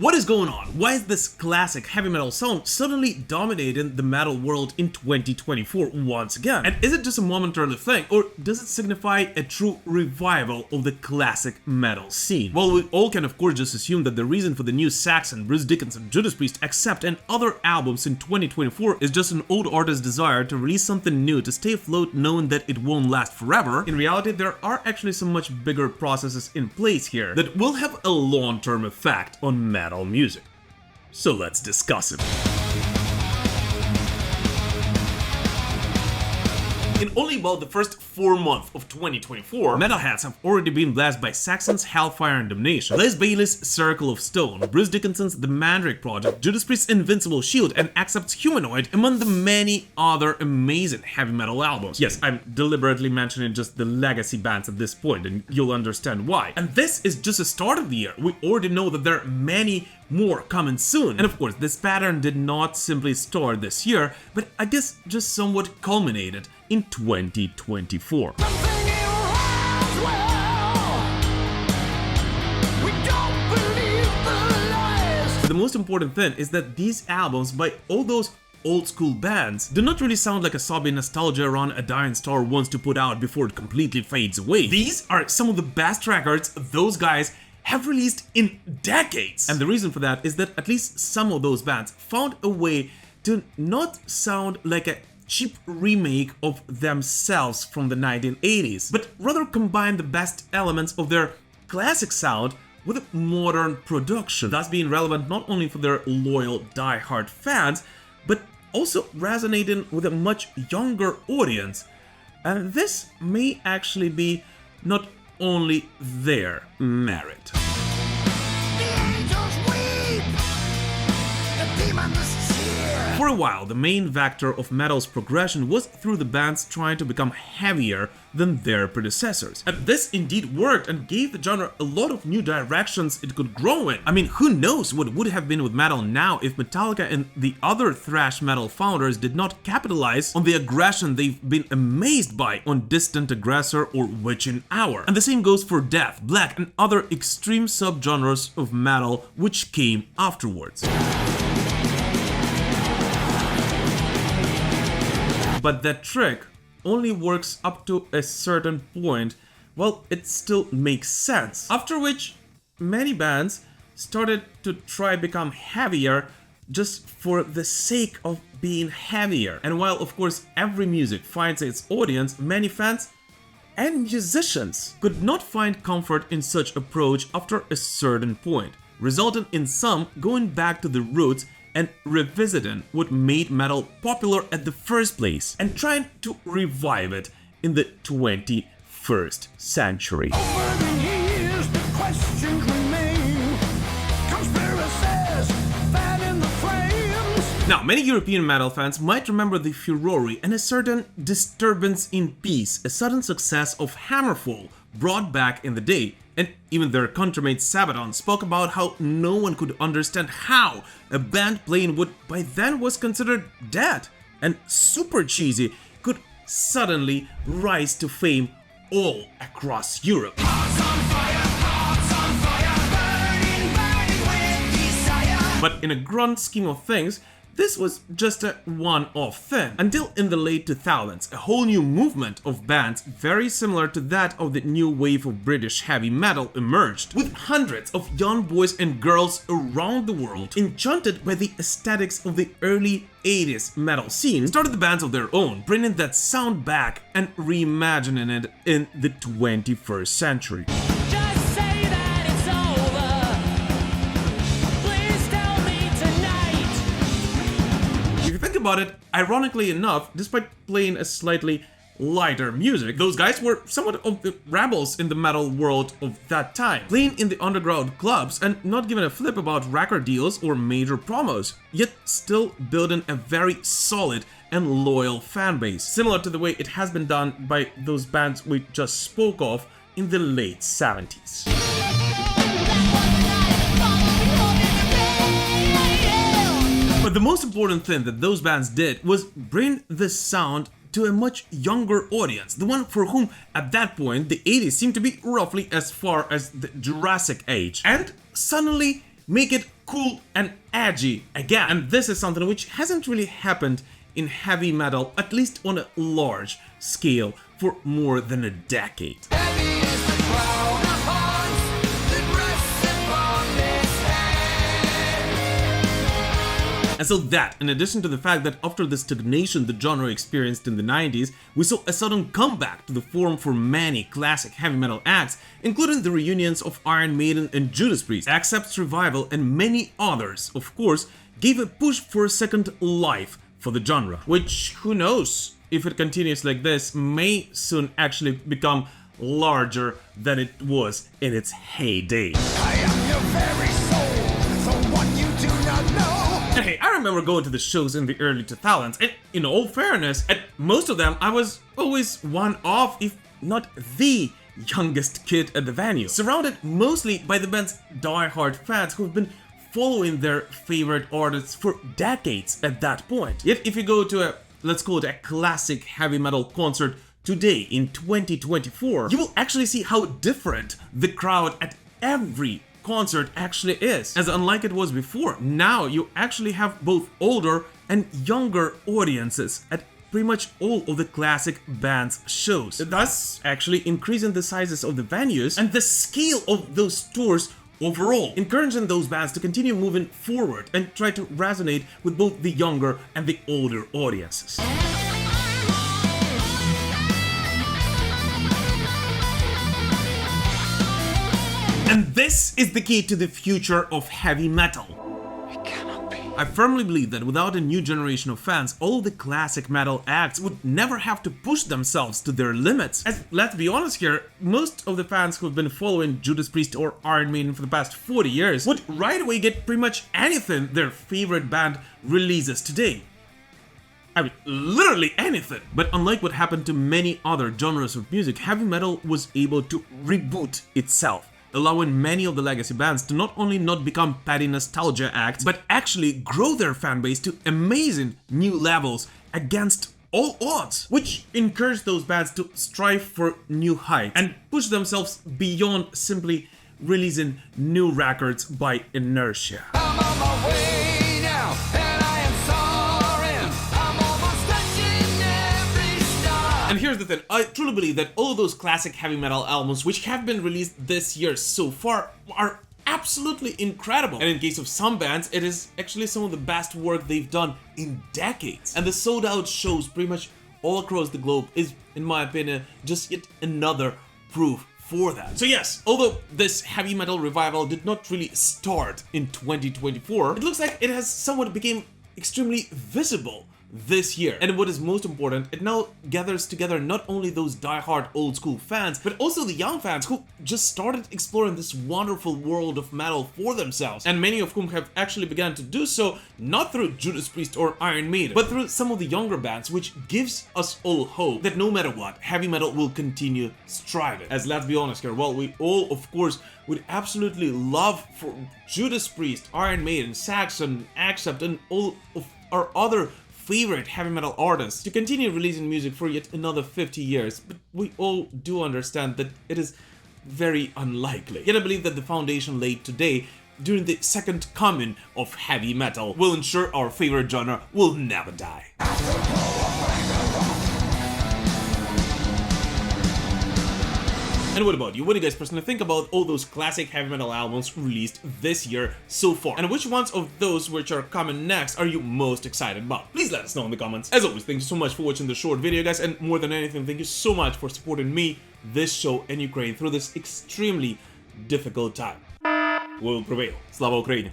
What is going on? Why is this classic heavy metal sound suddenly dominating the metal world in 2024 once again? And is it just a momentary thing, or does it signify a true revival of the classic metal scene? Well, we all can of course just assume that the reason for the new Saxon, Dickinson, Judas Priest, Accept and other albums in 2024 is just an old artist's desire to release something new to stay afloat, knowing that it won't last forever. In reality, there are actually some much bigger processes in place here that will have a long-term effect on metal music. So let's discuss it. In only about the first 4 months of 2024, metalheads have already been blessed by Saxon's Hellfire and Damnation, Bayley's Circle of Stone, Bruce Dickinson's The Mandrake Project, Judas Priest's Invincible Shield, and Accept's Humanoid, among the many other amazing heavy metal albums. Yes, I'm deliberately mentioning just the legacy bands at this point, and you'll understand why. And this is just the start of the year. We already know that there are many more coming soon. And of course, this pattern did not simply start this year, but I guess just somewhat culminated in 2024. The most important thing is that these albums by all those old school bands do not really sound like a sobby nostalgia around a dying star wants to put out before it completely fades away. These are some of the best records those guys have released in decades. And the reason for that is that at least some of those bands found a way to not sound like a cheap remake of themselves from the 1980s, but rather combine the best elements of their classic sound with modern production, thus being relevant not only for their loyal die-hard fans, but also resonating with a much younger audience. And this may actually be not only their merit. For a while, the main vector of metal's progression was through the bands trying to become heavier than their predecessors. And this indeed worked and gave the genre a lot of new directions it could grow in. I mean, who knows what would have been with metal now if Metallica and the other thrash metal founders did not capitalize on the aggression they've been amazed by on Distant Aggressor or Witching Hour. And the same goes for death, black and other extreme subgenres of metal which came afterwards. But that trick only works up to a certain point. Well, it still makes sense. After which, many bands started to try become heavier just for the sake of being heavier. And while of course every music finds its audience, many fans and musicians could not find comfort in such approach after a certain point, resulting in some going back to the roots and revisiting what made metal popular at the first place and trying to revive it in the 21st century. Over the years, the questions remain. Conspiracies fanning the flames. Now, many European metal fans might remember the furore and a certain disturbance in peace, a sudden success of Hammerfall brought back in the day. And even their countermate Sabaton spoke about how no one could understand how a band playing what by then was considered dead and super cheesy could suddenly rise to fame all across Europe. But in a grand scheme of things, this was just a one-off thing, until in the late 2000s, a whole new movement of bands very similar to that of the new wave of British heavy metal emerged, with hundreds of young boys and girls around the world, enchanted by the aesthetics of the early 80s metal scene, started the bands of their own, bringing that sound back and reimagining it in the 21st century. About it, ironically enough, despite playing a slightly lighter music, those guys were somewhat of the rebels in the metal world of that time, playing in the underground clubs and not giving a flip about record deals or major promos, yet still building a very solid and loyal fan base, similar to the way it has been done by those bands we just spoke of in the late 70s. But the most important thing that those bands did was bring the sound to a much younger audience, the one for whom at that point the 80s seemed to be roughly as far as the Jurassic Age. And suddenly make it cool and edgy again. And this is something which hasn't really happened in heavy metal, at least on a large scale, for more than a decade. And so that, in addition to the fact that after the stagnation the genre experienced in the 90s, we saw a sudden comeback to the form for many classic heavy metal acts, including the reunions of Iron Maiden and Judas Priest, Accept's revival, and many others, of course, gave a push for a second life for the genre, which, who knows, if it continues like this, may soon actually become larger than it was in its heyday. I am your very soul, so what you do not know. And hey, I remember going to the shows in the early 2000s, and in all fairness, at most of them I was always one of, if not the youngest kid at the venue, surrounded mostly by the band's die-hard fans who've been following their favorite artists for decades at that point. Yet if you go to a, let's call it a classic heavy metal concert today in 2024, you will actually see how different the crowd at every concert actually is. As unlike it was before, now you actually have both older and younger audiences at pretty much all of the classic bands' shows, thus actually increasing the sizes of the venues and the scale of those tours overall, encouraging those bands to continue moving forward and try to resonate with both the younger and the older audiences. And this is the key to the future of heavy metal. It cannot be. I firmly believe that without a new generation of fans, all the classic metal acts would never have to push themselves to their limits. As let's be honest here, most of the fans who've been following Judas Priest or Iron Maiden for the past 40 years would right away get pretty much anything their favorite band releases today. I mean, literally anything. But unlike what happened to many other genres of music, heavy metal was able to reboot itself, allowing many of the legacy bands to not only not become petty nostalgia acts, but actually grow their fanbase to amazing new levels against all odds, which encouraged those bands to strive for new heights and push themselves beyond simply releasing new records by inertia. I'm on my way now, and I am soaring. I'm almost touching every star. And here's the thing, I truly believe that all those classic heavy metal albums which have been released this year so far are absolutely incredible. And in case of some bands, it is actually some of the best work they've done in decades. And the sold out shows pretty much all across the globe is, in my opinion, just yet another proof for that. So yes, although this heavy metal revival did not really start in 2024, it looks like it has somewhat become extremely visible this year. And what is most important, it now gathers together not only those die-hard old school fans, but also the young fans who just started exploring this wonderful world of metal for themselves, and many of whom have actually begun to do so not through Judas Priest or Iron Maiden, but through some of the younger bands, which gives us all hope that no matter what, heavy metal will continue striving. As let's be honest here, while we all of course would absolutely love for Judas Priest, Iron Maiden, Saxon, Accept, and all of our other favorite heavy metal artists to continue releasing music for yet another 50 years, but we all do understand that it is very unlikely. Yet I believe that the foundation laid today during the second coming of heavy metal will ensure our favorite genre will never die. And what about you? What do you guys personally think about all those classic heavy metal albums released this year so far? And which ones of those which are coming next are you most excited about? Please let us know in the comments. As always, thank you so much for watching the short video, guys, and more than anything, thank you so much for supporting me, this show, and Ukraine through this extremely difficult time. We will prevail. Slava Ukraini!